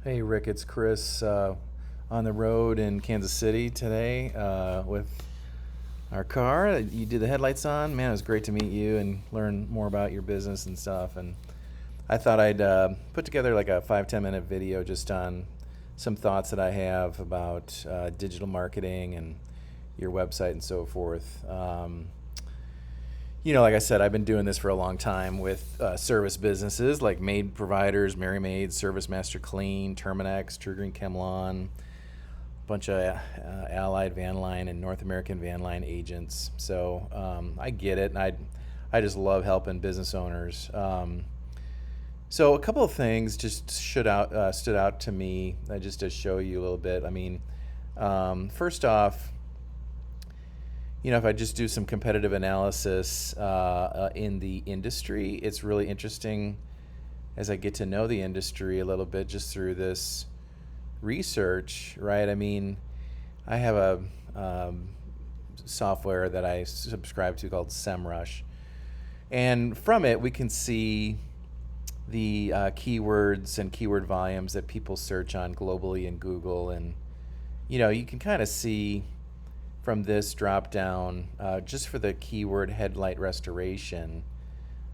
Hey Rick, it's Chris on the road in Kansas City today with our car. You did the headlights on. Man, it was great to meet you and learn more about your business and stuff. And I thought I'd put together like a 5-10 minute video just on some thoughts that I have about digital marketing and your website and so forth. Like I said, I've been doing this for a long time with service businesses like maid providers, Mary Maid, Service Master Clean, Terminex, True Green Chemlon, a bunch of Allied Van Line and North American Van Line agents. So I get it, and I just love helping business owners. So a couple of things just stood out to me, just to show you a little bit. I mean, first off, if I just do some competitive analysis in the industry, it's really interesting as I get to know the industry a little bit just through this research, right? I mean, I have a software that I subscribe to called SEMrush, and from it we can see the keywords and keyword volumes that people search on globally in Google, and you can kind of see from this drop down, just for the keyword headlight restoration,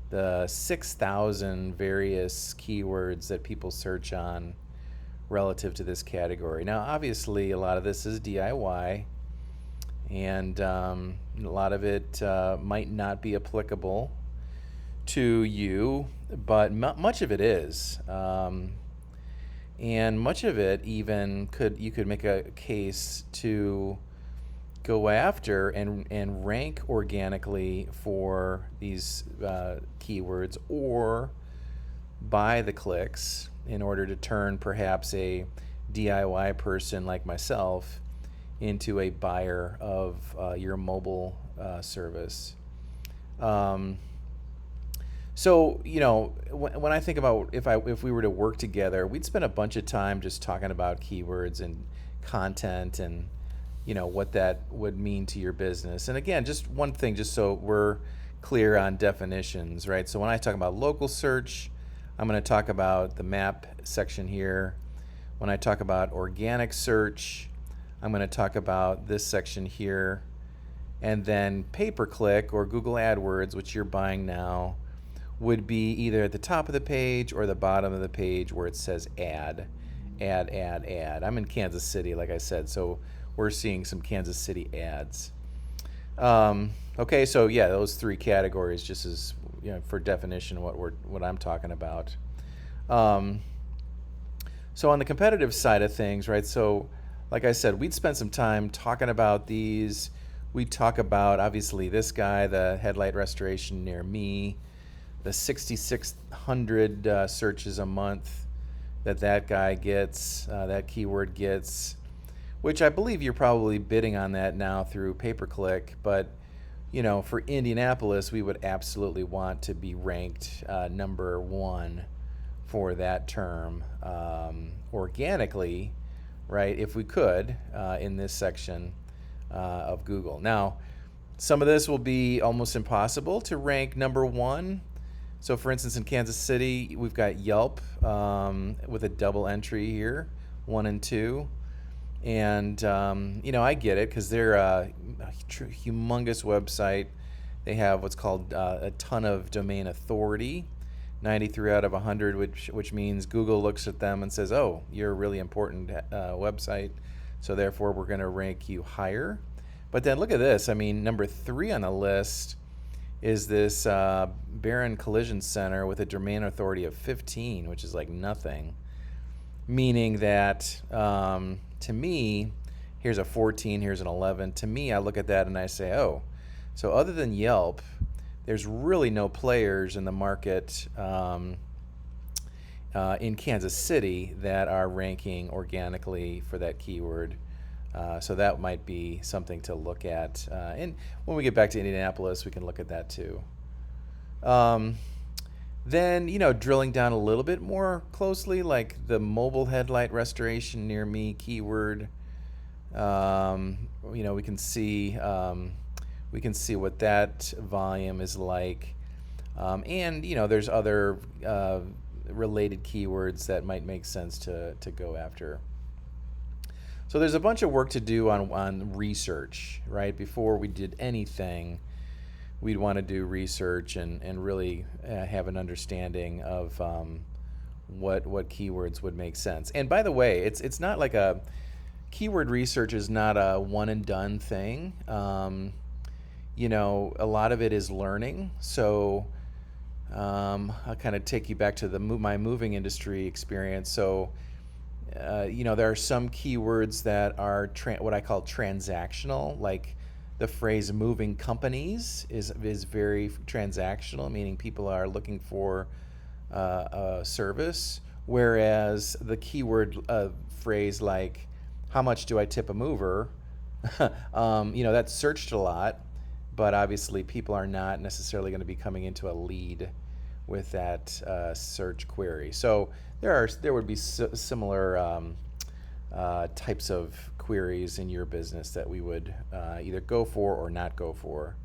the 6,000 various keywords that people search on relative to this category. Now, obviously, a lot of this is DIY, and a lot of it might not be applicable to you, but much of it is. And much of it even you could make a case to go after and rank organically for these keywords, or buy the clicks in order to turn perhaps a DIY person like myself into a buyer of your mobile service. So when I think about if we were to work together, we'd spend a bunch of time just talking about keywords and content and what that would mean to your business. And again, just one thing, just so we're clear on definitions, right? So when I talk about local search, I'm going to talk about the map section here. When I talk about organic search, I'm going to talk about this section here. And then pay-per-click or Google AdWords, which you're buying now, would be either at the top of the page or the bottom of the page where it says ad. I'm in Kansas City, like I said, so we're seeing some Kansas City ads. Okay, so yeah, those three categories, just as for definition, what I'm talking about. So on the competitive side of things, right? So, like I said, we'd spend some time talking about these. We'd talk about obviously this guy, the headlight restoration near me, the 6,600 searches a month that guy gets, that keyword gets, which I believe you're probably bidding on that now through pay-per-click. But for Indianapolis, we would absolutely want to be ranked number one for that term organically, right? If we could, in this section of Google. Now, some of this will be almost impossible to rank number one. So, for instance, in Kansas City, we've got Yelp with a double entry here, 1 and 2. And, I get it because they're a humongous website. They have what's called a ton of domain authority, 93 out of 100, which means Google looks at them and says, oh, you're a really important website, so therefore we're going to rank you higher. But then look at this. I mean, number 3 on the list is this Barron Collision Center with a domain authority of 15, which is like nothing. Meaning that, to me, here's a 14, here's an 11. To me, I look at that and I say, oh, so other than Yelp, there's really no players in the market in Kansas City that are ranking organically for that keyword. So that might be something to look at. And when we get back to Indianapolis, we can look at that too. Then, drilling down a little bit more closely, like the mobile headlight restoration near me keyword, we can see what that volume is like. And, there's other related keywords that might make sense to go after. So there's a bunch of work to do on research, right? Before we did anything, we'd want to do research and really have an understanding of what keywords would make sense. And by the way, it's not like a keyword research is not a one and done thing. A lot of it is learning. So I'll kind of take you back to my moving industry experience. So there are some keywords that are what I call transactional, like the phrase moving companies is very transactional, meaning people are looking for a service, whereas the keyword phrase like how much do I tip a mover, that's searched a lot, but obviously people are not necessarily going to be coming into a lead with that search query. So there would be similar types of queries in your business that we would either go for or not go for.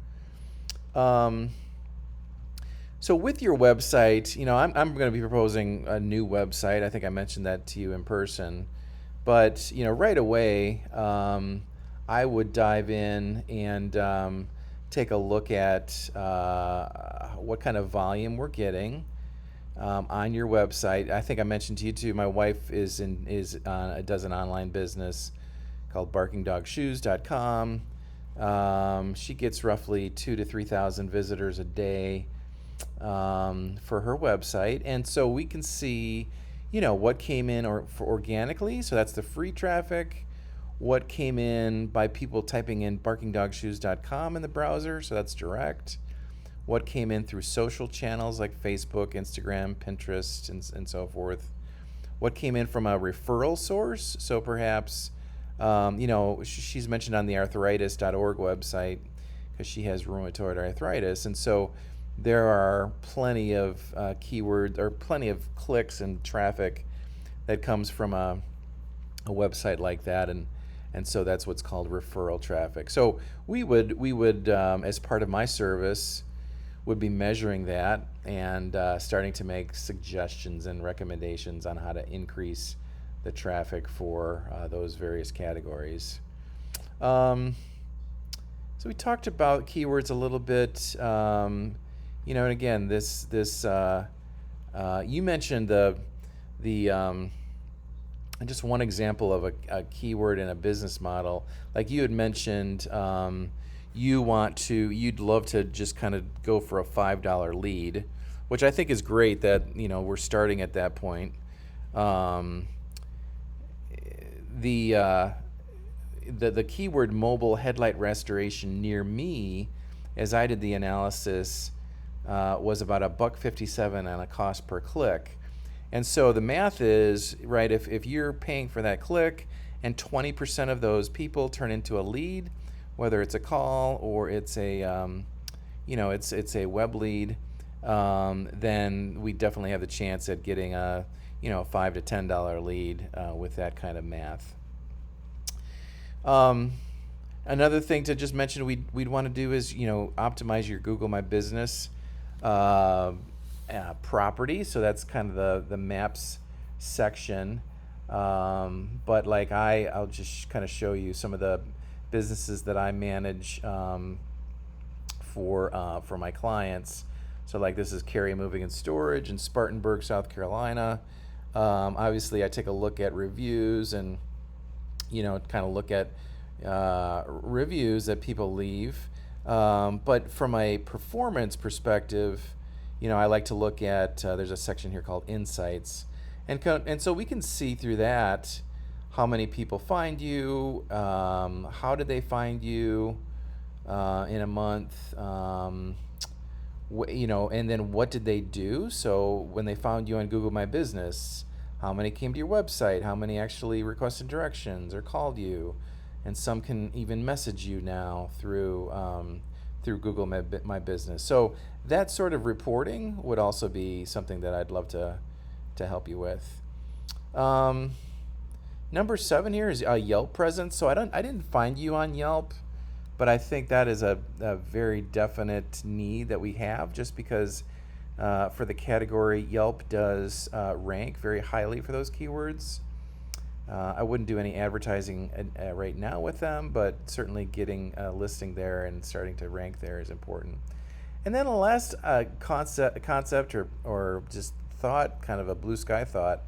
So with your website, I'm going to be proposing a new website. I think I mentioned that to you in person, but right away, I would dive in and take a look at what kind of volume we're getting on your website. I think I mentioned to you too. My wife does an online business called BarkingDogShoes.com. She gets roughly 2,000 to 3,000 visitors a day for her website, and so we can see, what came in organically. So that's the free traffic. What came in by people typing in BarkingDogShoes.com in the browser, so that's direct. What came in through social channels like Facebook, Instagram, Pinterest, and so forth. What came in from a referral source, so perhaps, she's mentioned on the arthritis.org website because she has rheumatoid arthritis, and so there are plenty of keywords or plenty of clicks and traffic that comes from a website like that, and so that's what's called referral traffic. So we would as part of my service, would be measuring that and starting to make suggestions and recommendations on how to increase the traffic for those various categories. So we talked about keywords a little bit, and again, this you mentioned the just one example of a keyword in a business model. Like you had mentioned, you'd love to just kind of go for a $5 lead, which I think is great that, we're starting at that point. The keyword mobile headlight restoration near me, as I did the analysis, was about $1.57 on a cost per click. And so the math is, right, if you're paying for that click and 20% of those people turn into a lead, whether it's a call or it's a, it's a web lead, then we definitely have the chance at getting a, $5 to $10 lead with that kind of math. Another thing to just mention we'd want to do is, optimize your Google My Business property. So that's kind of the maps section. But like I'll just kind of show you some of the businesses that I manage for my clients. So like this is Carry Moving and Storage in Spartanburg, South Carolina. Obviously I take a look at reviews and kind of look at reviews that people leave. But from a performance perspective, I like to look at, there's a section here called Insights. And so we can see through that how many people find you, how did they find you in a month, and then what did they do? So when they found you on Google My Business, how many came to your website? How many actually requested directions or called you? And some can even message you now through Google My Business. So that sort of reporting would also be something that I'd love to help you with. Number 7 here is a Yelp presence. So I didn't find you on Yelp, but I think that is a very definite need that we have, just because for the category. Yelp does rank very highly for those keywords. I wouldn't do any advertising right now with them, but certainly getting a listing there and starting to rank there is important. And then the last concept or just thought, kind of a blue sky thought.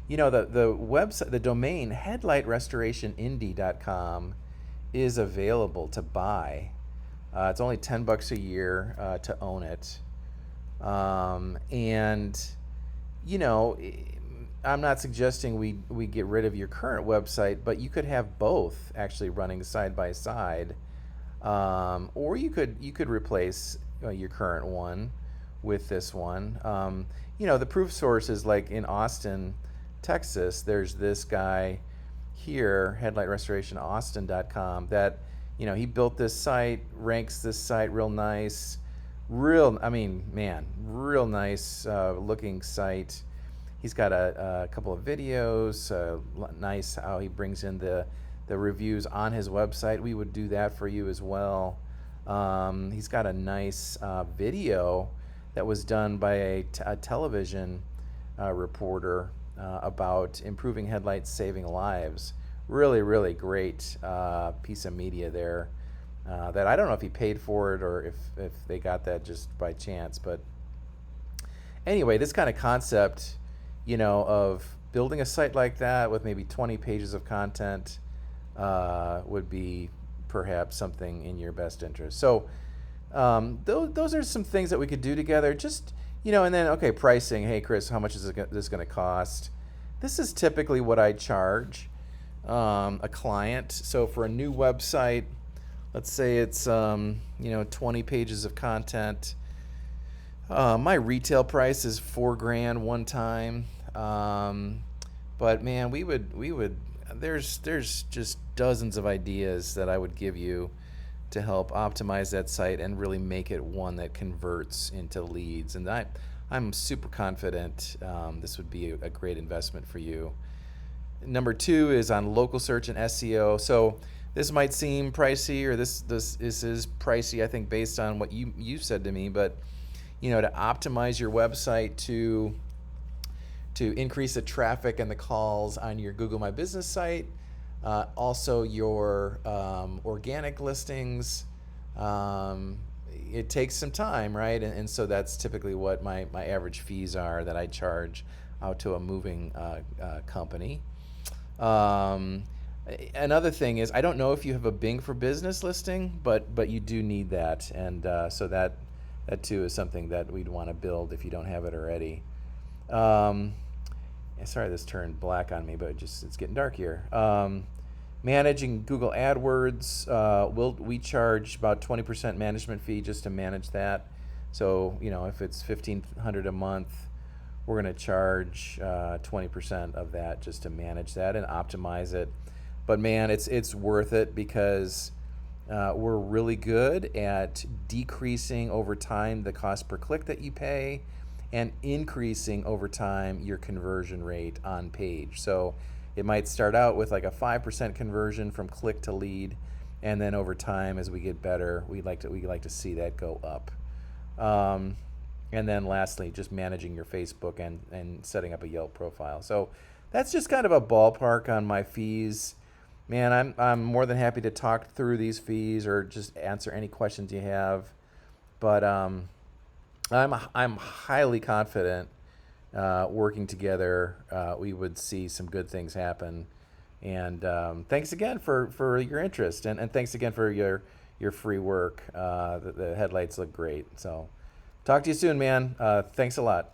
The website, the domain headlightrestorationindy.com is available to buy. It's only $10 a year to own it. And I'm not suggesting we get rid of your current website, but you could have both actually running side by side, or you could replace your current one with this one. The proof source is like in Austin, Texas. There's this guy here, headlightrestorationaustin.com, that he built this site, ranks this site real nice, real nice looking site. He's got a couple of videos, nice how he brings in the reviews on his website. We would do that for you as well. He's got a nice video that was done by a television reporter about improving headlights, saving lives. Really, really great piece of media there that I don't know if he paid for it or if they got that just by chance. But anyway, this kind of concept, of building a site like that with maybe 20 pages of content would be perhaps something in your best interest. So those are some things that we could do together. Just, and then, okay, pricing. Hey, Chris, how much is this going to cost? This is typically what I charge a client. So for a new website, let's say it's 20 pages of content. My retail price is $4,000 one time. But man, we would there's just dozens of ideas that I would give you to help optimize that site and really make it one that converts into leads. And I'm super confident this would be a great investment for you. Number 2 is on local search and SEO. So this might seem pricey, or this is pricey, I think, based on what you said to me. But to optimize your website to increase the traffic and the calls on your Google My Business site, also your organic listings, it takes some time, right? And so that's typically what my average fees are that I charge out to a moving company. Another thing is, I don't know if you have a Bing for Business listing, but you do need that, and so that too is something that we'd want to build if you don't have it already. Sorry, this turned black on me, but it's getting dark here. Managing Google AdWords, we charge about 20% management fee just to manage that. So if it's $1,500 a month, we're going to charge 20% of that just to manage that and optimize it. But man, it's worth it because we're really good at decreasing over time the cost per click that you pay and increasing over time your conversion rate on page. So it might start out with like a 5% conversion from click to lead, and then over time, as we get better, we like to see that go up. And then lastly, just managing your Facebook and setting up a Yelp profile. So that's just kind of a ballpark on my fees. Man, I'm more than happy to talk through these fees or just answer any questions you have. But I'm highly confident working together, we would see some good things happen. And thanks again for your interest, and thanks again for your free work. The headlights look great. So talk to you soon, man. Thanks a lot.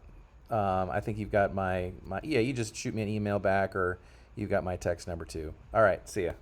I think you've got my you just shoot me an email back, or you've got my text number too. All right, see ya.